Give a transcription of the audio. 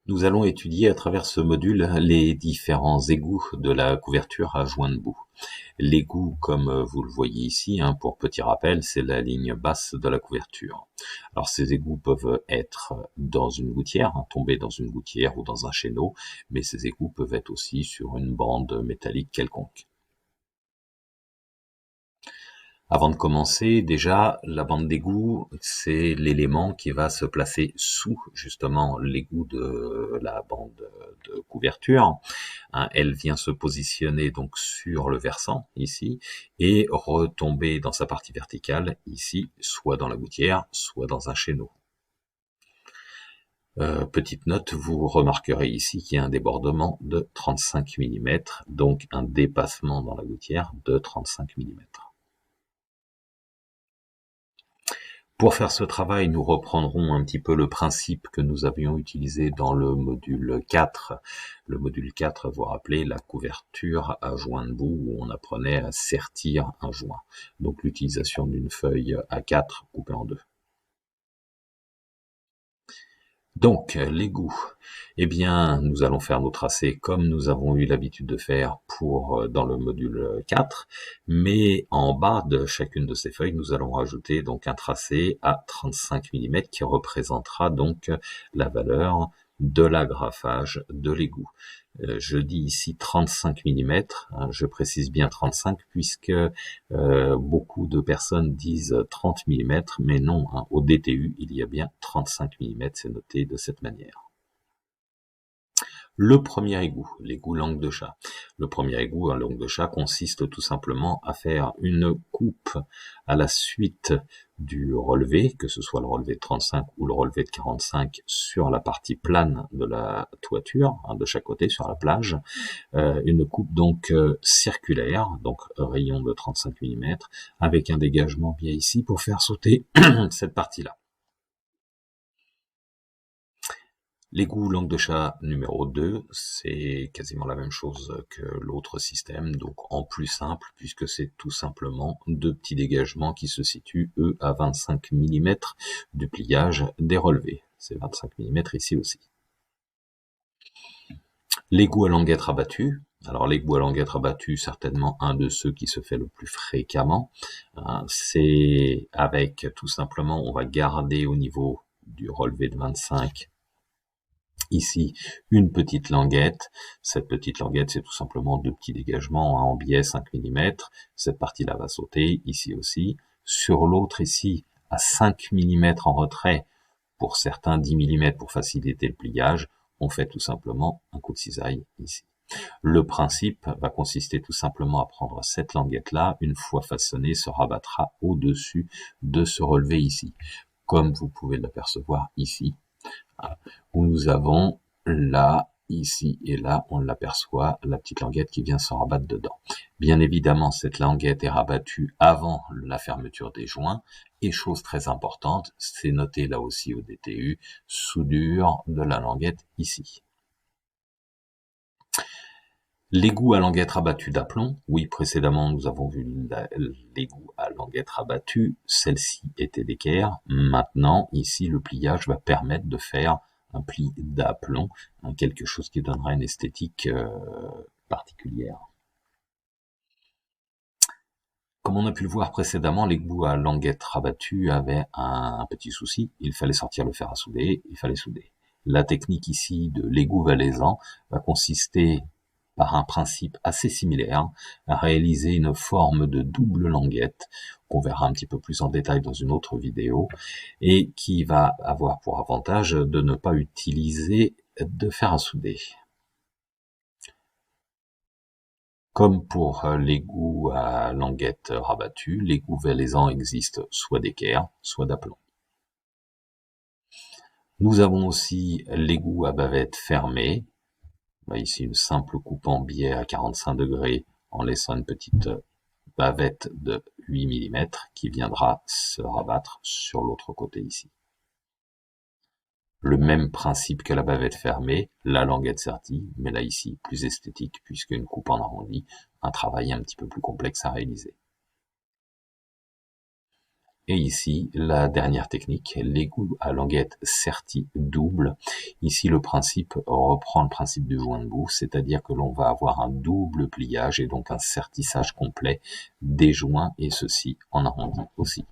Nous allons étudier à travers ce module les différents égouts de la couverture à joint de boue. L'égout, comme vous le voyez ici, pour petit rappel, c'est la ligne basse de la couverture. Alors ces égouts peuvent être dans une gouttière, tomber dans une gouttière ou dans un chéneau, mais ces égouts peuvent être aussi sur une bande métallique quelconque. Avant de commencer, déjà, la bande d'égout, c'est l'élément qui va se placer sous, justement, l'égout de la bande de couverture. Elle vient se positionner donc sur le versant, ici, et retomber dans sa partie verticale, ici, soit dans la gouttière, soit dans un chéneau. Petite note, vous remarquerez ici qu'il y a un débordement de 35 mm, donc un dépassement dans la gouttière de 35 mm. Pour faire ce travail, nous reprendrons un petit peu le principe que nous avions utilisé dans le module 4. Le module 4, vous rappelez, la couverture à joint de boue, où on apprenait à sertir un joint. Donc l'utilisation d'une feuille A4 coupée en deux. Donc, l'égout. Eh bien, nous allons faire nos tracés comme nous avons eu l'habitude de faire dans le module 4, mais en bas de chacune de ces feuilles, nous allons rajouter donc un tracé à 35 mm qui représentera donc la valeur de l'agrafage de l'égout. Je dis ici 35 mm, je précise bien 35 puisque beaucoup de personnes disent 30 mm, mais non, au DTU, il y a bien 35 mm, c'est noté de cette manière. Le premier égout, l'égout langue de chat. Le premier égout à langue de chat consiste tout simplement à faire une coupe à la suite du relevé, que ce soit le relevé de 35 ou le relevé de 45 sur la partie plane de la toiture, de chaque côté sur la plage. Une coupe donc circulaire, donc rayon de 35 mm, avec un dégagement bien ici pour faire sauter cette partie-là. L'égout langue de chat numéro 2, c'est quasiment la même chose que l'autre système, donc en plus simple, puisque c'est tout simplement deux petits dégagements qui se situent, eux, à 25 mm du pliage des relevés. C'est 25 mm ici aussi. L'égout à languette rabattue. Alors l'égout à languette rabattue, certainement un de ceux qui se fait le plus fréquemment. C'est avec, tout simplement, on va garder au niveau du relevé de 25 ici une petite languette. Cette petite languette, c'est tout simplement deux petits dégagements en biais 5 mm. Cette partie-là va sauter, ici aussi. Sur l'autre, ici, à 5 mm en retrait, pour certains 10 mm pour faciliter le pliage, on fait tout simplement un coup de cisaille ici. Le principe va consister tout simplement à prendre cette languette-là, une fois façonnée, se rabattra au-dessus de ce relevé ici. Comme vous pouvez l'apercevoir ici, où nous avons là, ici et là, on l'aperçoit, la petite languette qui vient se rabattre dedans. Bien évidemment, cette languette est rabattue avant la fermeture des joints, et chose très importante, c'est noté là aussi au DTU, soudure de la languette ici. L'égout à languette rabattue d'aplomb, oui, précédemment nous avons vu l'égout à languette rabattue, celle-ci était d'équerre, maintenant ici le pliage va permettre de faire un pli d'aplomb, quelque chose qui donnera une esthétique particulière. Comme on a pu le voir précédemment, l'égout à languette rabattue avait un petit souci, il fallait sortir le fer à souder, il fallait souder. La technique ici de l'égout valaisan va consister par un principe assez similaire, à réaliser une forme de double languette, qu'on verra un petit peu plus en détail dans une autre vidéo, et qui va avoir pour avantage de ne pas utiliser de fer à souder. Comme pour l'égout à languette rabattue, l'égout valaisan existe soit d'équerre, soit d'aplomb. Nous avons aussi l'égout à bavette fermée. Ici une simple coupe en biais à 45 degrés en laissant une petite bavette de 8 mm qui viendra se rabattre sur l'autre côté ici. Le même principe que la bavette fermée, la languette sertie, mais là ici plus esthétique puisque une coupe en arrondi, un travail un petit peu plus complexe à réaliser. Et ici, la dernière technique, l'égout à languette sertie double. Ici, le principe reprend le principe du joint de bout, c'est-à-dire que l'on va avoir un double pliage et donc un sertissage complet des joints, et ceci en arrondi aussi.